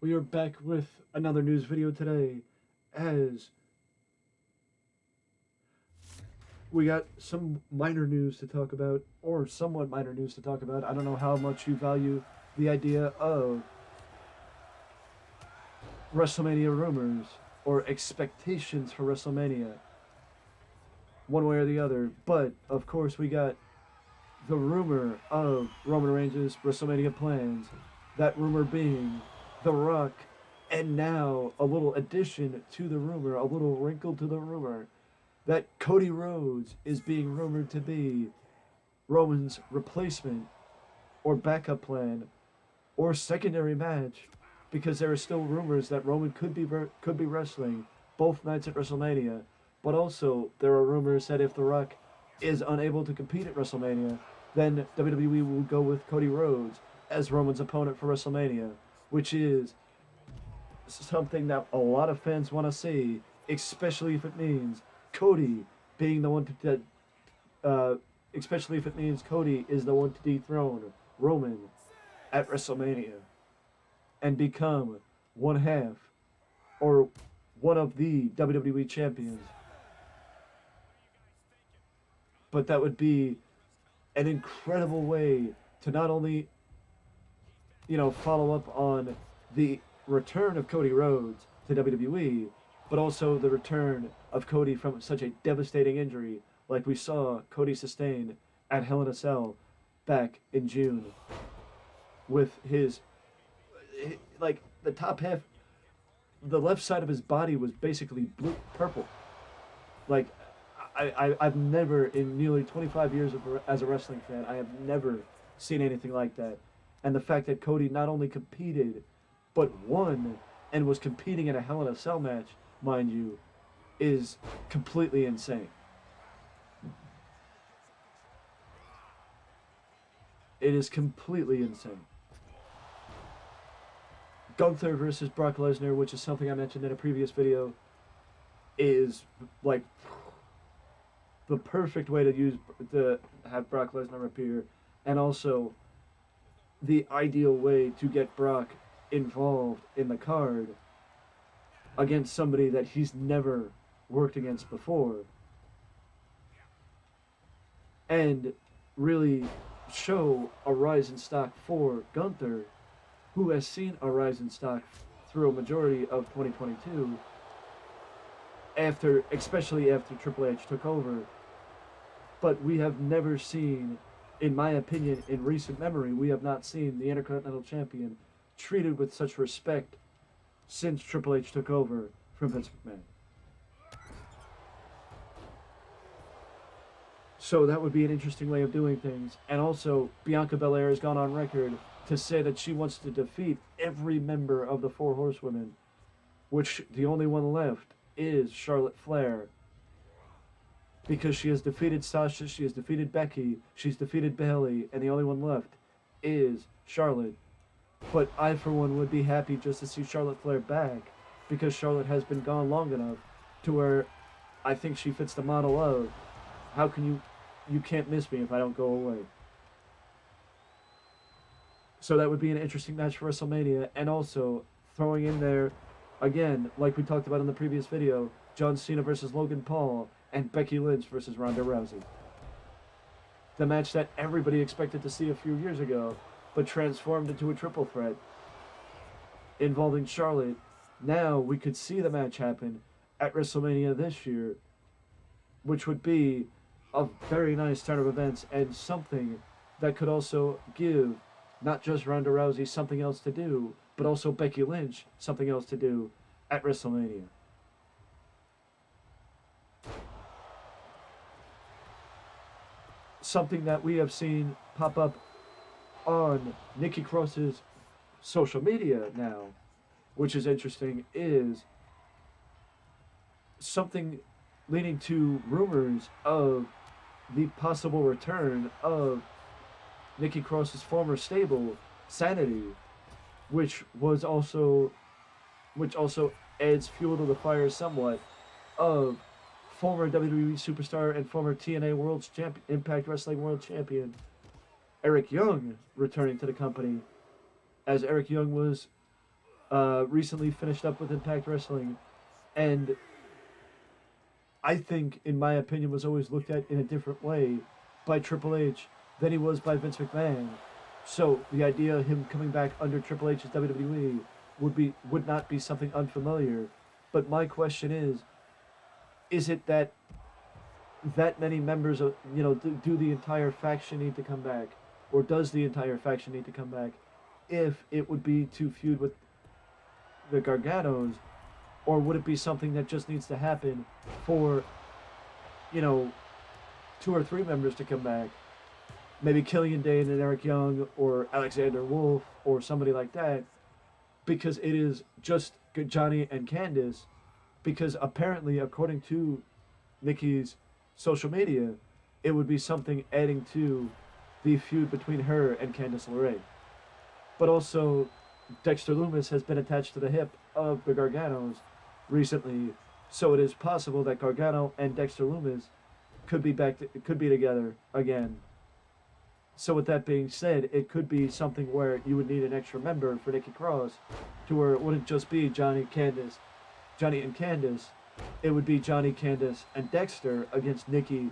We are back with another news video today as we got some minor news to talk about, or somewhat minor news to talk about. I don't know how much you value the idea of WrestleMania rumors or expectations for WrestleMania, one way or the other. But, of course, we got the rumor of Roman Reigns' WrestleMania plans, that rumor being The Rock, and now a little addition to the rumor, a little wrinkle to the rumor, that Cody Rhodes is being rumored to be Roman's replacement or backup plan or secondary match, because there are still rumors that Roman could be wrestling both nights at WrestleMania, but also there are rumors that if The Rock is unable to compete at WrestleMania, then WWE will go with Cody Rhodes as Roman's opponent for WrestleMania, which is something that a lot of fans want to see, especially if it means Cody being the one uh, especially if it means Cody is the one to dethrone Roman at WrestleMania and become one half or one of the WWE champions. But that would be an incredible way to not only, follow up on the return of Cody Rhodes to WWE, but also the return of Cody from such a devastating injury like we saw Cody sustain at Hell in a Cell back in June with like the top half, the left side of his body was basically purple. Like, I've never, in nearly 25 years as a wrestling fan, I have never seen anything like that. And the fact that Cody not only competed, but won, and was competing in a Hell in a Cell match, mind you, is completely insane. It is completely insane. Gunther versus Brock Lesnar, which is something I mentioned in a previous video, is like the perfect way to have Brock Lesnar appear, and also the ideal way to get Brock involved in the card against somebody that he's never worked against before, and really show a rise in stock for Gunther, who has seen a rise in stock through a majority of 2022, especially after Triple H took over. But we have never seen, in my opinion, in recent memory, we have not seen the Intercontinental Champion treated with such respect since Triple H took over from Vince McMahon. So that would be an interesting way of doing things. And also, Bianca Belair has gone on record to say that she wants to defeat every member of the Four Horsewomen, which the only one left is Charlotte Flair. Because she has defeated Sasha, she has defeated Becky, she's defeated Bayley, and the only one left is Charlotte. But I, for one, would be happy just to see Charlotte Flair back, because Charlotte has been gone long enough to where I think she fits the model of, how can you can't miss me if I don't go away. So that would be an interesting match for WrestleMania, and also throwing in there, again, like we talked about in the previous video, John Cena versus Logan Paul, and Becky Lynch versus Ronda Rousey. The match that everybody expected to see a few years ago, but transformed into a triple threat involving Charlotte. Now we could see the match happen at WrestleMania this year, which would be a very nice turn of events, and something that could also give not just Ronda Rousey something else to do, but also Becky Lynch something else to do at WrestleMania. Something that we have seen pop up on Nikki Cross's social media now, which is interesting, is something leading to rumors of the possible return of Nikki Cross's former stable, Sanity, which also adds fuel to the fire somewhat of former WWE superstar and former TNA Impact Wrestling World Champion Eric Young returning to the company, as Eric Young was recently finished up with Impact Wrestling, and I think, in my opinion, was always looked at in a different way by Triple H than he was by Vince McMahon. So the idea of him coming back under Triple H's WWE would not be something unfamiliar. But my question is it that many members of do the entire faction need to come back, or does the entire faction need to come back? If it would be to feud with the Garganos, or would it be something that just needs to happen for, you know, two or three members to come back? Maybe Killian Dane and Eric Young, or Alexander Wolf, or somebody like that, because it is just Johnny and Candice. Because apparently, according to Nikki's social media, it would be something adding to the feud between her and Candice LeRae. But also, Dexter Lumis has been attached to the hip of the Garganos recently, so it is possible that Gargano and Dexter Lumis could be together again. So with that being said, it could be something where you would need an extra member for Nikki Cross, to where it wouldn't just be Johnny and Candice. It would be Johnny, Candice, and Dexter against Nikki,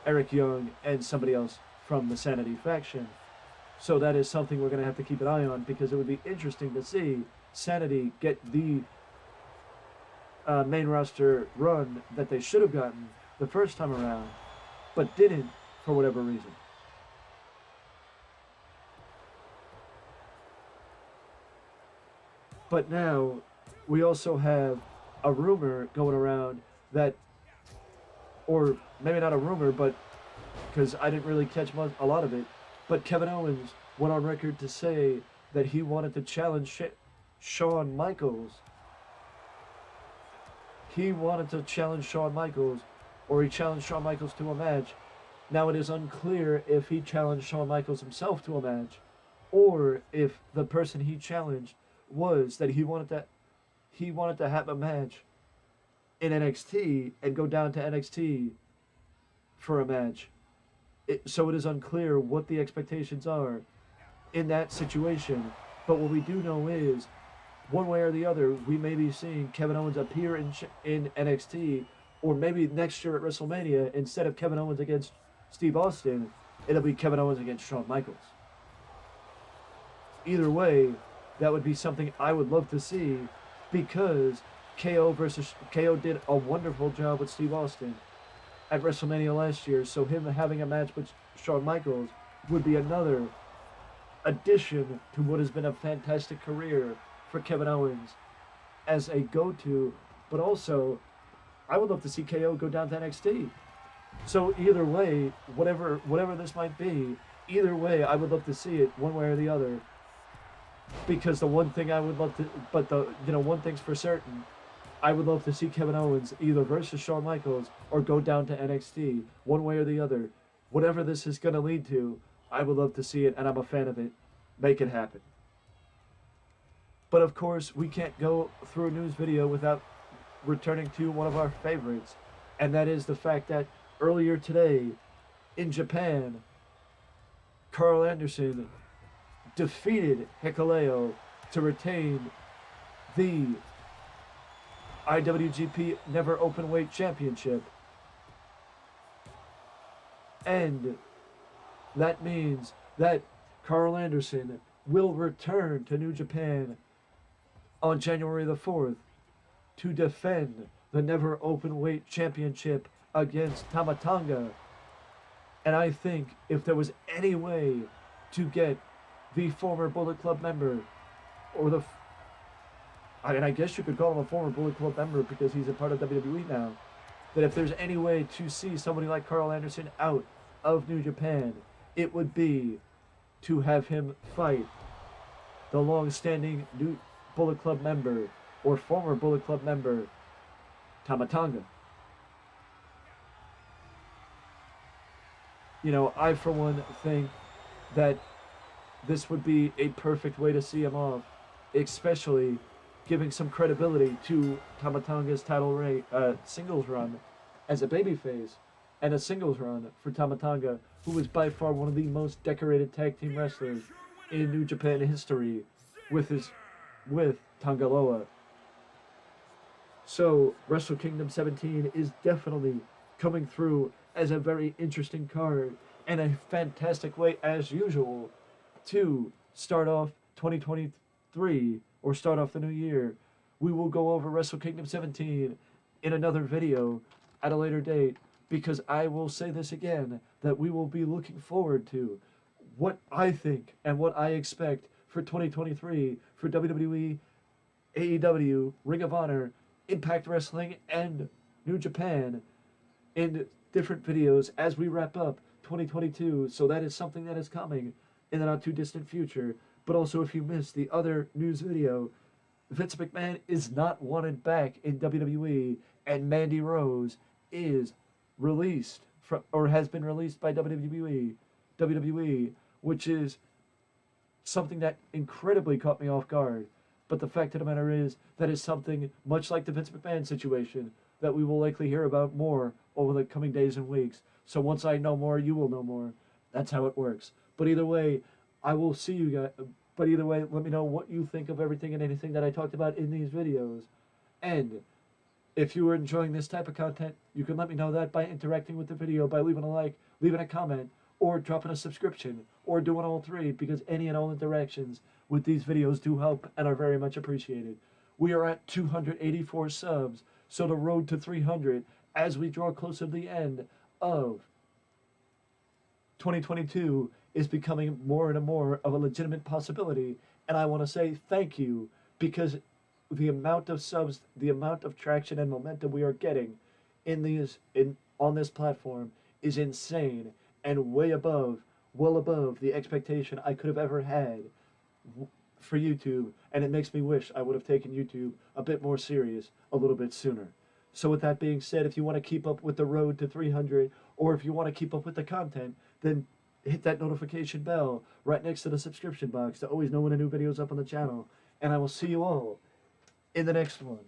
Eric Young, and somebody else from the Sanity faction. So that is something we're going to have to keep an eye on, because it would be interesting to see Sanity get the main roster run that they should have gotten the first time around, but didn't for whatever reason. But now, we also have a rumor going around that, or maybe not a rumor, but because I didn't really catch a lot of it, but Kevin Owens went on record to say that he wanted to challenge Shawn Michaels. He wanted to challenge Shawn Michaels, or he challenged Shawn Michaels to a match. Now it is unclear if he challenged Shawn Michaels himself to a match, or if the person he challenged was that he wanted to have a match in NXT and go down to NXT for a match. So it is unclear what the expectations are in that situation. But what we do know is, one way or the other, we may be seeing Kevin Owens appear in NXT, or maybe next year at WrestleMania, instead of Kevin Owens against Steve Austin, it'll be Kevin Owens against Shawn Michaels. Either way, that would be something I would love to see, because KO did a wonderful job with Steve Austin at WrestleMania last year, so him having a match with Shawn Michaels would be another addition to what has been a fantastic career for Kevin Owens as a go-to. But also, I would love to see KO go down to NXT. So either way, whatever this might be, either way, I would love to see it one way or the other. Because the one thing I would love to, but one thing's for certain, I would love to see Kevin Owens either versus Shawn Michaels or go down to NXT, one way or the other. Whatever this is going to lead to, I would love to see it, and I'm a fan of it. Make it happen. But of course, we can't go through a news video without returning to one of our favorites, and that is the fact that earlier today, in Japan, Carl Anderson defeated Hikuleo to retain the IWGP Never Openweight Championship. And that means that Carl Anderson will return to New Japan on January the 4th to defend the Never Openweight Championship against Tama Tonga. And I think if there was any way to get the former Bullet Club member, or I guess you could call him a former Bullet Club member because he's a part of WWE now, that if there's any way to see somebody like Carl Anderson out of New Japan, it would be to have him fight the long-standing new Bullet Club member, or former Bullet Club member, Tama Tonga. I for one think that this would be a perfect way to see him off, especially giving some credibility to Tama Tonga's singles run as a babyface, and a singles run for Tama Tonga, who is by far one of the most decorated tag team wrestlers in New Japan history, with his with Tangaloa. So Wrestle Kingdom 17 is definitely coming through as a very interesting card and a fantastic way, as usual, to start off 2023 or start off the new year. We will go over Wrestle Kingdom 17 in another video at a later date, because I will say this again, that we will be looking forward to what I think and what I expect for 2023 for WWE, AEW, Ring of Honor, Impact Wrestling, and New Japan in different videos as we wrap up 2022. So that is something that is coming in the not too distant future. But also, if you missed the other news video, Vince McMahon is not wanted back in WWE, and Mandy Rose is released from, or has been released by WWE, which is something that incredibly caught me off guard. But the fact of the matter is, that is something much like the Vince McMahon situation that we will likely hear about more over the coming days and weeks. So once I know more, you will know more. That's how it works. But either way, I will see you guys. But either way, let me know what you think of everything and anything that I talked about in these videos. And if you are enjoying this type of content, you can let me know that by interacting with the video, by leaving a like, leaving a comment, or dropping a subscription, or doing all three, because any and all interactions with these videos do help and are very much appreciated. We are at 284 subs, so the road to 300 as we draw closer to the end of 2022 is becoming more and more of a legitimate possibility. And I want to say thank you, because the amount of subs, the amount of traction and momentum we are getting on this platform is insane, and way above, well above the expectation I could have ever had for YouTube. And it makes me wish I would have taken YouTube a bit more serious a little bit sooner. So with that being said, if you want to keep up with the road to 300, or if you want to keep up with the content, then hit that notification bell right next to the subscription box to always know when a new video is up on the channel. And I will see you all in the next one.